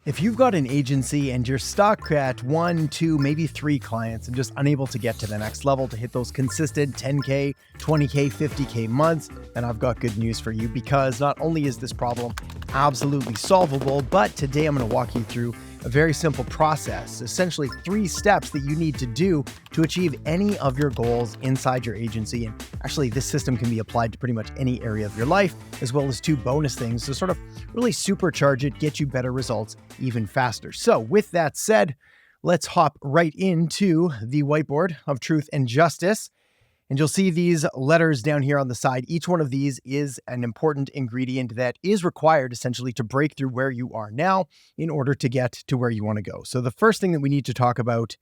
If you've got an agency and you're stuck at 1, 2, maybe 3 clients and just unable to get to the next level to hit those consistent 10K, 20K, 50K months, then I've got good news for you, because not only is this problem absolutely solvable, but today I'm going to walk you through a very simple process, essentially 3 steps that you need to do to achieve any of your goals inside your agency. And actually, this system can be applied to pretty much any area of your life, as well as 2 bonus things to sort of really supercharge it, get you better results even faster. So with that said, let's hop right into the whiteboard of truth and justice. And you'll see these letters down here on the side. Each one of these is an important ingredient that is required essentially to break through where you are now in order to get to where you want to go. So the first thing that we need to talk about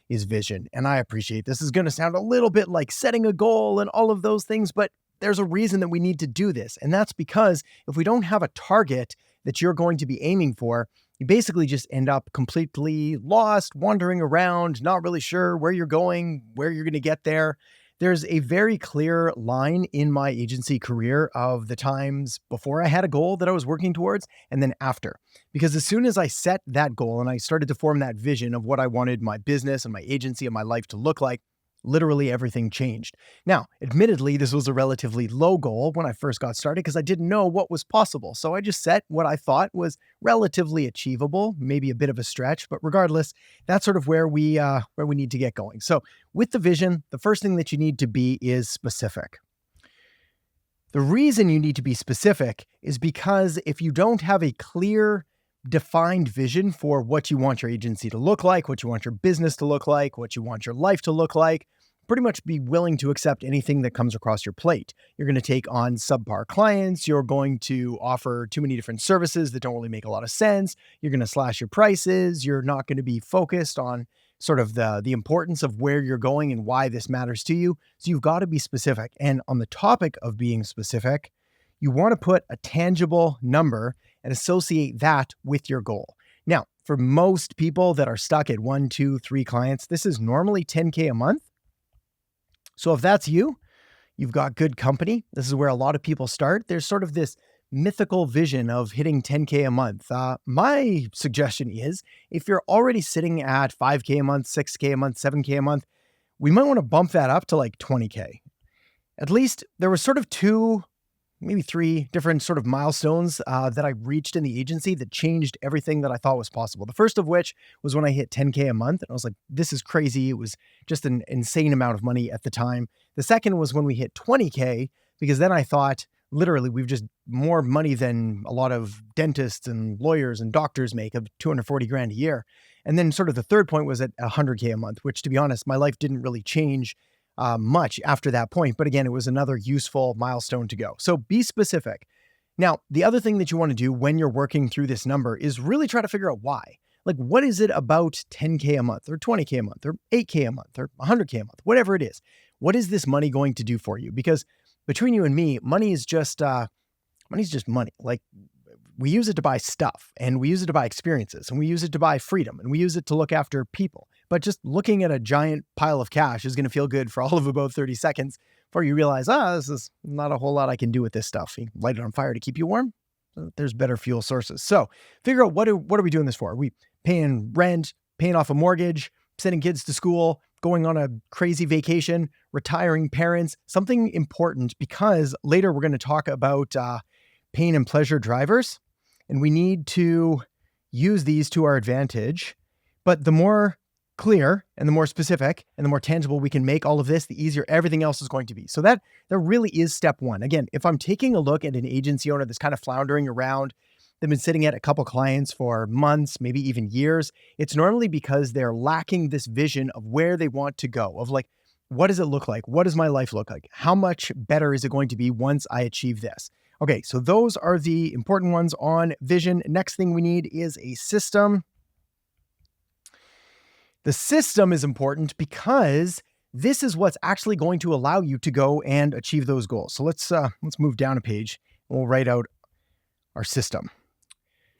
is vision. And I appreciate this is going to sound a little bit like setting a goal and all of those things, but there's a reason that we need to do this. And that's because if we don't have a target that you're going to be aiming for, you basically just end up completely lost, wandering around, not really sure where you're going, where you're going to get there. There's a very clear line in my agency career of the times before I had a goal that I was working towards and then after. Because as soon as I set that goal and I started to form that vision of what I wanted my business and my agency and my life to look like, literally everything changed. Now, admittedly, this was a relatively low goal when I first got started because I didn't know what was possible. So I just set what I thought was relatively achievable, maybe a bit of a stretch, but regardless, that's sort of where we need to get going. So with the vision, the first thing that you need to be is specific. The reason you need to be specific is because if you don't have a clear, defined vision for what you want your agency to look like, what you want your business to look like, what you want your life to look like, pretty much be willing to accept anything that comes across your plate. You're going to take on subpar clients. You're going to offer too many different services that don't really make a lot of sense. You're going to slash your prices. You're not going to be focused on sort of the importance of where you're going and why this matters to you. So you've got to be specific. And on the topic of being specific, you want to put a tangible number and associate that with your goal. Now, for most people that are stuck at 1, 2, 3 clients, this is normally 10K a month. So if that's you, you've got good company. This is where a lot of people start. There's sort of this mythical vision of hitting 10K a month. My suggestion is if you're already sitting at 5K a month, 6K a month, 7K a month, we might want to bump that up to like 20K. At least there were sort of 2, maybe 3 different sort of milestones that I reached in the agency that changed everything that I thought was possible. The first of which was when I hit 10K a month. And I was like, this is crazy. It was just an insane amount of money at the time. The second was when we hit 20K, because then I thought, literally, we've just more money than a lot of dentists and lawyers and doctors make of 240 grand a year. And then sort of the third point was at 100K a month, which to be honest, my life didn't really change much after that point. But again, it was another useful milestone to go. So be specific. Now, the other thing that you want to do when you're working through this number is really try to figure out why. Like, what is it about 10K a month or 20K a month or 8K a month or 100K a month, whatever it is? What is this money going to do for you? Because between you and me, money's just money. Like, we use it to buy stuff, and we use it to buy experiences, and we use it to buy freedom, and we use it to look after people. But just looking at a giant pile of cash is going to feel good for all of about 30 seconds before you realize, this is not a whole lot I can do with this stuff. You light it on fire to keep you warm. There's better fuel sources. So figure out what are we doing this for? Are we paying rent, paying off a mortgage, sending kids to school, going on a crazy vacation, retiring parents, something important, because later we're going to talk about pain and pleasure drivers. And we need to use these to our advantage. But the more clear and the more specific and the more tangible we can make all of this, the easier everything else is going to be. So that really is step 1. Again, if I'm taking a look at an agency owner that's kind of floundering around, they've been sitting at a couple clients for months, maybe even years, it's normally because they're lacking this vision of where they want to go, of like, what does it look like? What does my life look like? How much better is it going to be once I achieve this? Okay, so those are the important ones on vision. Next thing we need is a system. The system is important because this is what's actually going to allow you to go and achieve those goals. So let's move down a page and we'll write out our system.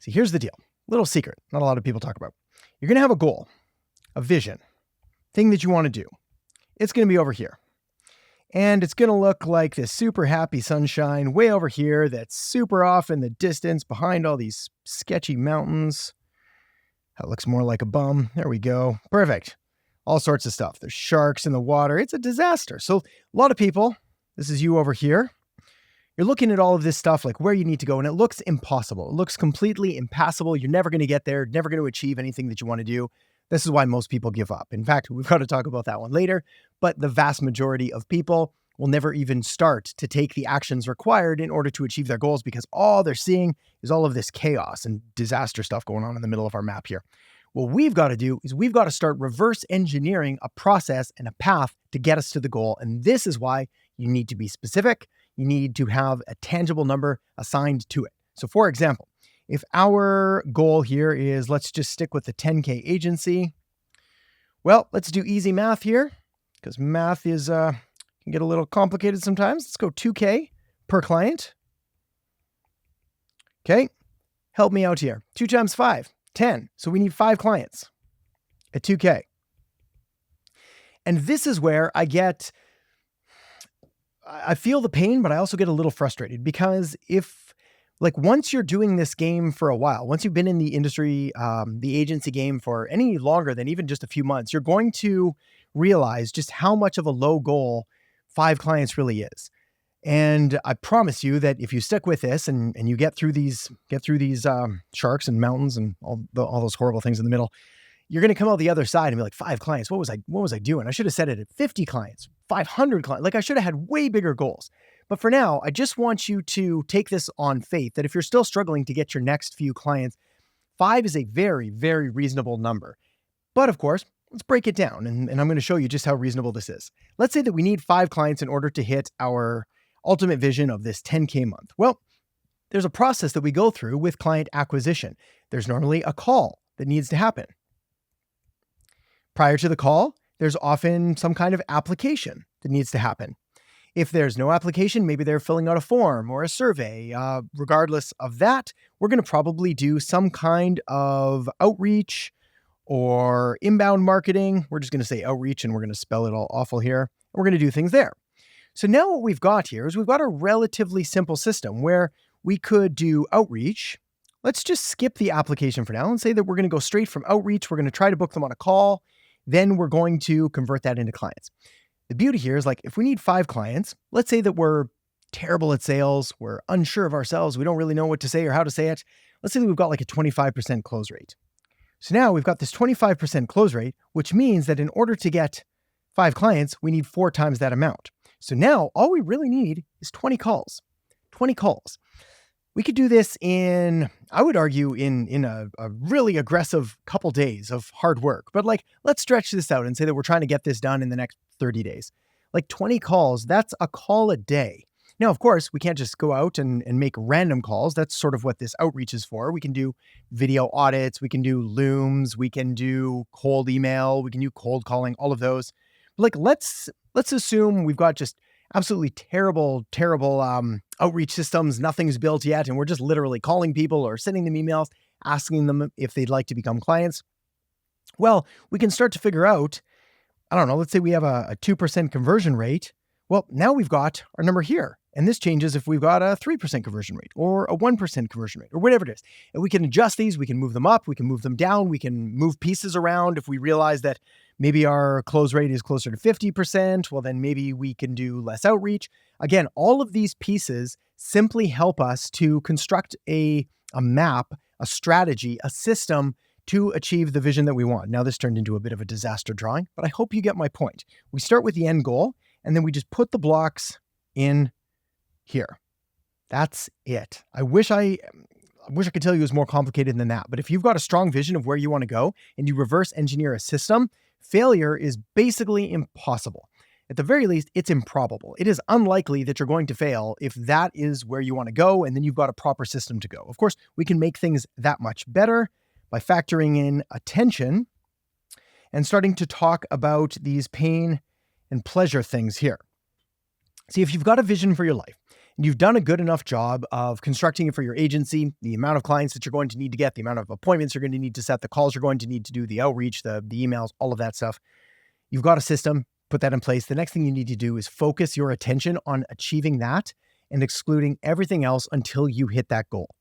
See, here's the deal. Little secret, not a lot of people talk about. You're going to have a goal, a vision, thing that you want to do. It's going to be over here. And it's going to look like this super happy sunshine way over here that's super off in the distance behind all these sketchy mountains. That looks more like a bum. There we go. Perfect. All sorts of stuff. There's sharks in the water. It's a disaster. So a lot of people, this is you over here, you're looking at all of this stuff, like where you need to go, and it looks impossible. It looks completely impassable. You're never going to get there, never going to achieve anything that you want to do. This is why most people give up. In fact, we've got to talk about that one later, but the vast majority of people will never even start to take the actions required in order to achieve their goals because all they're seeing is all of this chaos and disaster stuff going on in the middle of our map here. What we've got to do is we've got to start reverse engineering a process and a path to get us to the goal. And this is why you need to be specific. You need to have a tangible number assigned to it. So for example, if our goal here is, let's just stick with the 10K agency. Well, let's do easy math here because math is can get a little complicated sometimes. Let's go 2K per client. Okay, help me out here. 2 times 5, 10. So we need 5 clients at 2K. And this is where I feel the pain, but I also get a little frustrated because once you're doing this game for a while, once you've been in the industry, the agency game for any longer than even just a few months, you're going to realize just how much of a low goal 5 clients really is. And I promise you that if you stick with this and you get through these sharks and mountains and all those horrible things in the middle, you're going to come out the other side and be like, 5 clients. What was I doing? I should have set it at 50 clients, 500 clients. Like I should have had way bigger goals. But for now, I just want you to take this on faith that if you're still struggling to get your next few clients, 5 is a very, very reasonable number. But of course, let's break it down. And I'm going to show you just how reasonable this is. Let's say that we need 5 clients in order to hit our ultimate vision of this 10K month. Well, there's a process that we go through with client acquisition. There's normally a call that needs to happen. Prior to the call, there's often some kind of application that needs to happen. If there's no application, maybe they're filling out a form or a survey. Regardless of that, we're going to probably do some kind of outreach or inbound marketing. We're just going to say outreach and we're going to spell it all awful here. We're going to do things there. So now what we've got here is we've got a relatively simple system where we could do outreach. Let's just skip the application for now and say that we're going to go straight from outreach. We're going to try to book them on a call. Then we're going to convert that into clients. The beauty here is if we need 5 clients, let's say that we're terrible at sales, we're unsure of ourselves, we don't really know what to say or how to say it. Let's say that we've got a 25% close rate. So now we've got this 25% close rate, which means that in order to get 5 clients, we need 4 times that amount. So now all we really need is 20 calls. 20 calls. We could do this in, I would argue, in a really aggressive couple days of hard work. But let's stretch this out and say that we're trying to get this done in the next 30 days. 20 calls, that's a call a day. Now, of course, we can't just go out and make random calls. That's sort of what this outreach is for. We can do video audits, we can do Looms, we can do cold email, we can do cold calling, all of those. Let's assume we've got just absolutely terrible outreach systems. Nothing's built yet. And we're just literally calling people or sending them emails, asking them if they'd like to become clients. Well, we can start to figure out, I don't know, let's say we have a 2% conversion rate. Well, now we've got our number here. And this changes if we've got a 3% conversion rate or a 1% conversion rate or whatever it is. And we can adjust these. We can move them up. We can move them down. We can move pieces around. If we realize that maybe our close rate is closer to 50%, well, then maybe we can do less outreach. Again, all of these pieces simply help us to construct a map, a strategy, a system to achieve the vision that we want. Now, this turned into a bit of a disaster drawing, but I hope you get my point. We start with the end goal, and then we just put the blocks in here. That's it. I wish I could tell you it was more complicated than that, but if you've got a strong vision of where you want to go and you reverse engineer a system, failure is basically impossible. At the very least, it's improbable. It is unlikely that you're going to fail if that is where you want to go and then you've got a proper system to go. Of course, we can make things that much better by factoring in attention and starting to talk about these pain and pleasure things here. See, if you've got a vision for your life and you've done a good enough job of constructing it for your agency, the amount of clients that you're going to need to get, the amount of appointments you're going to need to set, the calls you're going to need to do, the outreach, the emails, all of that stuff, you've got a system, put that in place. The next thing you need to do is focus your attention on achieving that and excluding everything else until you hit that goal.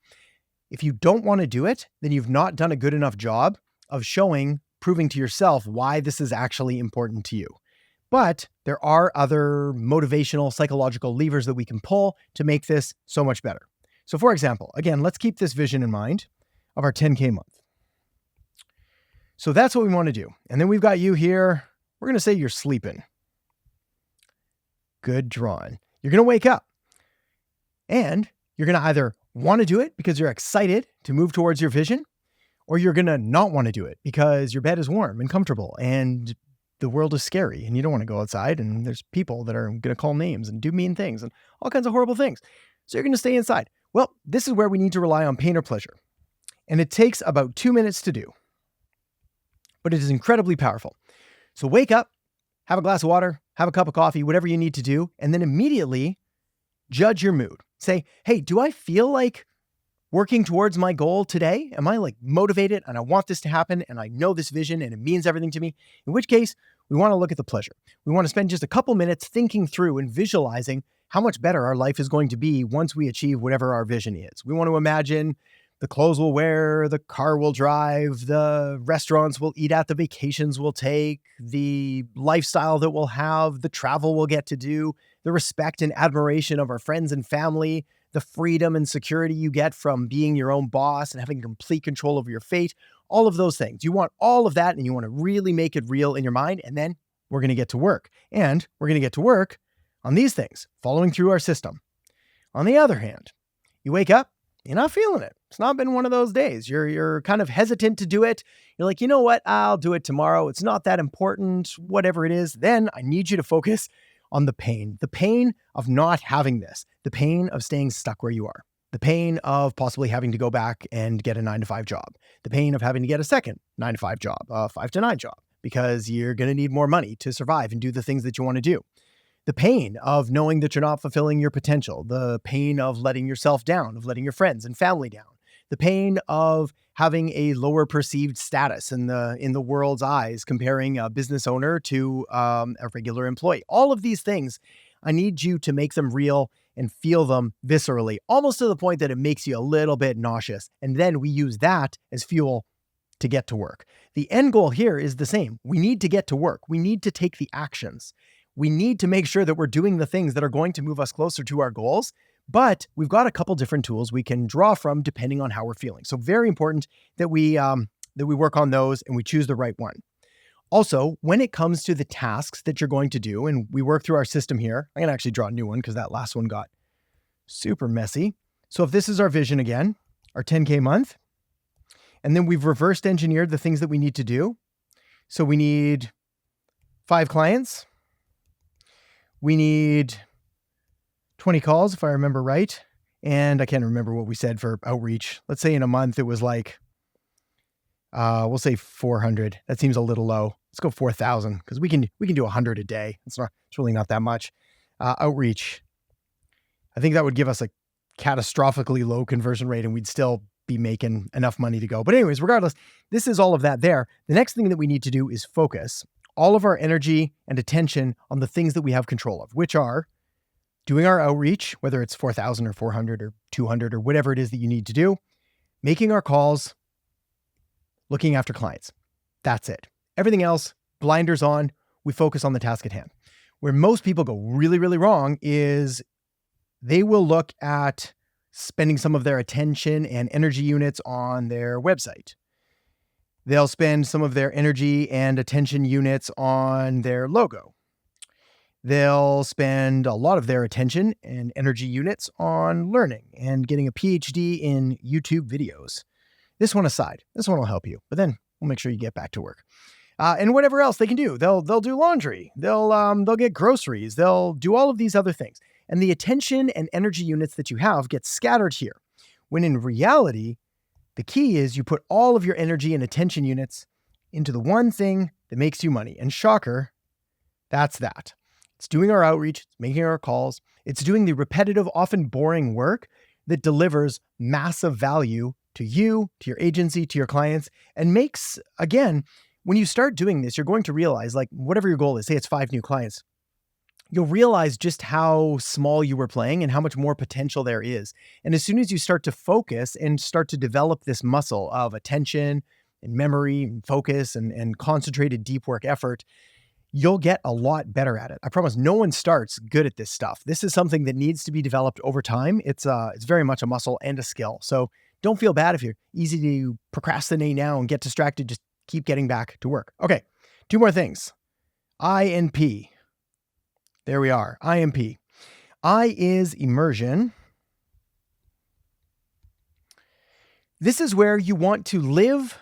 If you don't want to do it, then you've not done a good enough job of proving to yourself why this is actually important to you. But there are other motivational, psychological levers that we can pull to make this so much better. So for example, again, let's keep this vision in mind of our 10K month. So that's what we want to do. And then we've got you here. We're going to say you're sleeping. Good drawing. You're going to wake up and you're going to either want to do it because you're excited to move towards your vision, or you're going to not want to do it because your bed is warm and comfortable and the world is scary and you don't want to go outside and there's people that are going to call names and do mean things and all kinds of horrible things. So you're going to stay inside. Well, this is where we need to rely on pain or pleasure. And it takes about 2 minutes to do, but it is incredibly powerful. So wake up, have a glass of water, have a cup of coffee, whatever you need to do, and then immediately judge your mood. Say, hey, do I feel like working towards my goal today? Am I like motivated and I want this to happen and I know this vision and it means everything to me? In which case, we want to look at the pleasure. We want to spend just a couple minutes thinking through and visualizing how much better our life is going to be once we achieve whatever our vision is. We want to imagine the clothes we'll wear, the car we'll drive, the restaurants we'll eat at, the vacations we'll take, the lifestyle that we'll have, the travel we'll get to do, the respect and admiration of our friends and family, the freedom and security you get from being your own boss and having complete control over your fate, all of those things. You want all of that and you want to really make it real in your mind. And then we're going to get to work. And we're going to get to work on these things, following through our system. On the other hand, you wake up, you're not feeling it. It's not been one of those days. You're kind of hesitant to do it. You're like, you know what? I'll do it tomorrow. It's not that important, whatever it is. Then I need you to focus on the pain of not having this, the pain of staying stuck where you are, the pain of possibly having to go back and get a 9-to-5 job, the pain of having to get a second 9-to-5 job, a 5-to-9 job, because you're going to need more money to survive and do the things that you want to do. The pain of knowing that you're not fulfilling your potential, the pain of letting yourself down, of letting your friends and family down, the pain of having a lower perceived status in the world's eyes, comparing a business owner to a regular employee. All of these things, I need you to make them real and feel them viscerally, almost to the point that it makes you a little bit nauseous. And then we use that as fuel to get to work. The end goal here is the same. We need to get to work. We need to take the actions. We need to make sure that we're doing the things that are going to move us closer to our goals. But we've got a couple different tools we can draw from depending on how we're feeling. So very important that we work on those and we choose the right one. Also, when it comes to the tasks that you're going to do, and we work through our system here, I'm going to actually draw a new one because that last one got super messy. So if this is our vision again, our 10K month, and then we've reversed engineered the things that we need to do. So we need 5 clients. We need 20 calls, if I remember right. And I can't remember what we said for outreach. Let's say in a month, it was like, we'll say 400. That seems a little low. Let's go 4,000 because we can do 100 a day. It's really not that much. Outreach. I think that would give us a catastrophically low conversion rate and we'd still be making enough money to go. But anyways, regardless, this is all of that there. The next thing that we need to do is focus all of our energy and attention on the things that we have control of, which are doing our outreach, whether it's 4,000 or 400 or 200 or whatever it is that you need to do, making our calls, looking after clients. That's it. Everything else, blinders on, we focus on the task at hand. Where most people go really, really wrong is they will look at spending some of their attention and energy units on their website. They'll spend some of their energy and attention units on their logo. They'll spend a lot of their attention and energy units on learning and getting a PhD in YouTube videos. This one aside, this one will help you, but then we'll make sure you get back to work. And whatever else they can do, they'll do laundry, they'll get groceries, they'll do all of these other things. And the attention and energy units that you have get scattered here. When in reality, the key is you put all of your energy and attention units into the one thing that makes you money. And shocker, that's that. It's doing our outreach, it's making our calls, it's doing the repetitive, often boring work that delivers massive value to you, to your agency, to your clients, and makes, again, when you start doing this, you're going to realize, like, whatever your goal is, say it's 5 new clients, you'll realize just how small you were playing and how much more potential there is. And as soon as you start to focus and start to develop this muscle of attention and memory and focus and concentrated deep work effort, you'll get a lot better at it. I promise no one starts good at this stuff. This is something that needs to be developed over time. It's very much a muscle and a skill. So don't feel bad if you're easy to procrastinate now and get distracted. Just keep getting back to work. Okay, 2 more things. I and P. There we are. I and P. I is immersion. This is where you want to live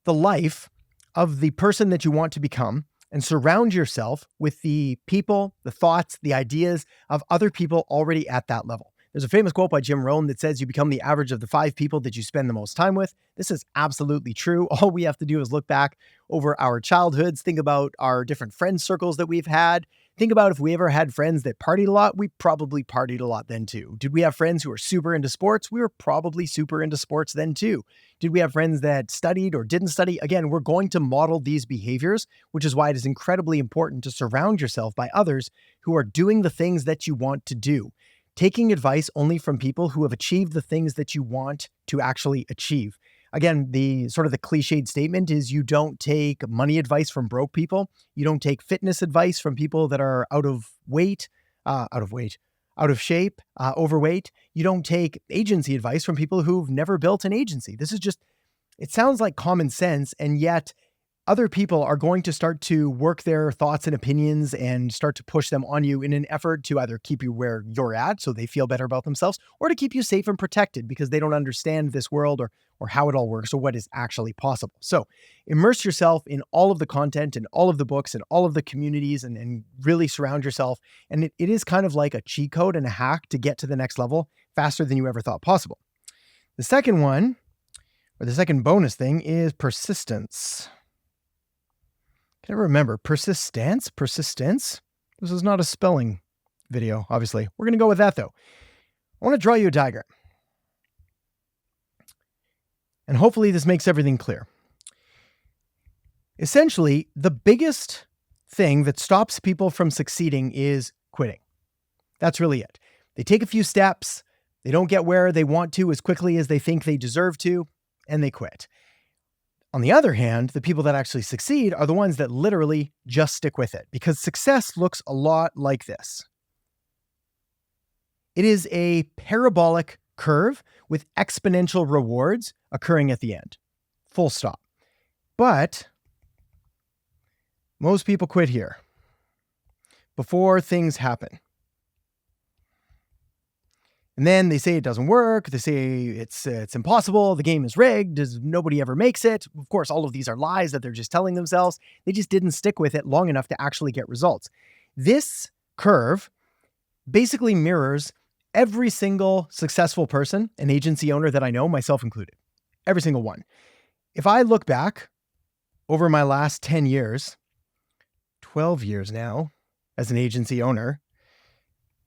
the life of the person that you want to become and surround yourself with the people, the thoughts, the ideas of other people already at that level. There's a famous quote by Jim Rohn that says you become the average of the 5 people that you spend the most time with. This is absolutely true. All we have to do is look back over our childhoods, think about our different friend circles that we've had. Think about if we ever had friends that partied a lot, we probably partied a lot then too. Did we have friends who were super into sports? We were probably super into sports then too. Did we have friends that studied or didn't study? Again, we're going to model these behaviors, which is why it is incredibly important to surround yourself by others who are doing the things that you want to do. Taking advice only from people who have achieved the things that you want to actually achieve. Again, the sort of the cliched statement is you don't take money advice from broke people. You don't take fitness advice from people that are out of shape, overweight. You don't take agency advice from people who've never built an agency. This is just, it sounds like common sense, and yet other people are going to start to work their thoughts and opinions and start to push them on you in an effort to either keep you where you're at so they feel better about themselves, or to keep you safe and protected because they don't understand this world or how it all works or what is actually possible. So immerse yourself in all of the content and all of the books and all of the communities and really surround yourself. And it is kind of like a cheat code and a hack to get to the next level faster than you ever thought possible. The second one, or the second bonus thing, is persistence. Can I remember? Persistence? This is not a spelling video, obviously. We're going to go with that, though. I want to draw you a diagram. And hopefully this makes everything clear. Essentially, the biggest thing that stops people from succeeding is quitting. That's really it. They take a few steps, they don't get where they want to as quickly as they think they deserve to, and they quit. On the other hand, the people that actually succeed are the ones that literally just stick with it, because success looks a lot like this. It is a parabolic curve with exponential rewards occurring at the end. Full stop. But most people quit here before things happen. And then they say it doesn't work. They say it's impossible. The game is rigged. Nobody ever makes it. Of course, all of these are lies that they're just telling themselves. They just didn't stick with it long enough to actually get results. This curve basically mirrors every single successful person, an agency owner that I know, myself included. Every single one. If I look back over my last 10 years, 12 years now as an agency owner,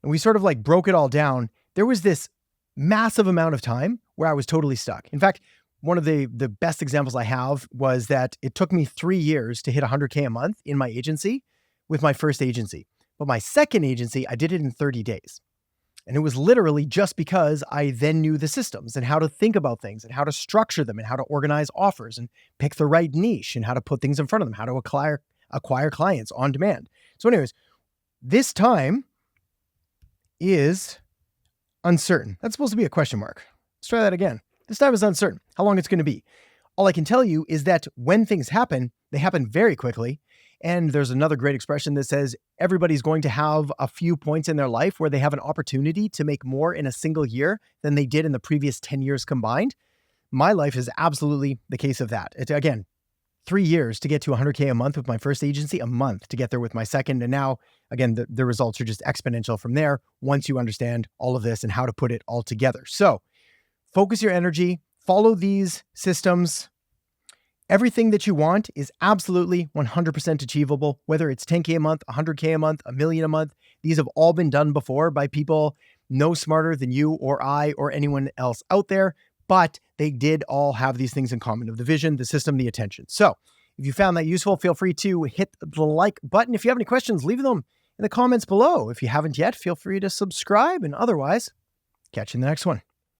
and we sort of like broke it all down, there was this massive amount of time where I was totally stuck. In fact, one of the best examples I have was that it took me 3 years to hit 100K a month in my agency with my first agency. But my second agency, I did it in 30 days. And it was literally just because I then knew the systems and how to think about things and how to structure them and how to organize offers and pick the right niche and how to put things in front of them, how to acquire clients on demand. So anyways, this time is uncertain. That's supposed to be a question mark. Let's try that again. This time is uncertain how long it's going to be. All I can tell you is that when things happen, they happen very quickly. And there's another great expression that says everybody's going to have a few points in their life where they have an opportunity to make more in a single year than they did in the previous 10 years combined. My life is absolutely the case of that. It's, again, 3 years to get to 100K a month with my first agency, a month to get there with my second. And now, again, the results are just exponential from there once you understand all of this and how to put it all together. So focus your energy, follow these systems. Everything that you want is absolutely 100% achievable, whether it's 10K a month, 100K a month, $1 million a month. These have all been done before by people no smarter than you or I or anyone else out there, but they did all have these things in common of the vision, the system, the attention. So if you found that useful, feel free to hit the like button. If you have any questions, leave them in the comments below. If you haven't yet, feel free to subscribe, and otherwise, catch you in the next one.